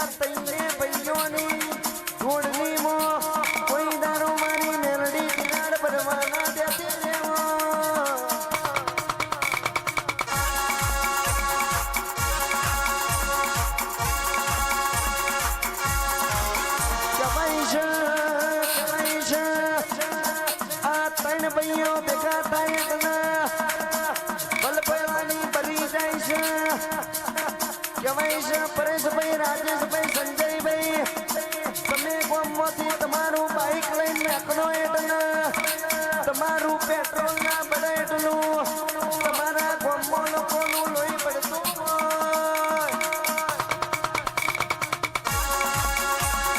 આ તૈને ભાઈઓની જોડની મો કોઈ દારૂ મારી મેલડી કિનાર ભરવાના દેતી રેવો કવાઈ છે આ તૈન ભાઈઓ ભેગા થાય કના બલપવાની બરી જાય છે કવાઈ છે પરેશભાઈ રાજેશભાઈ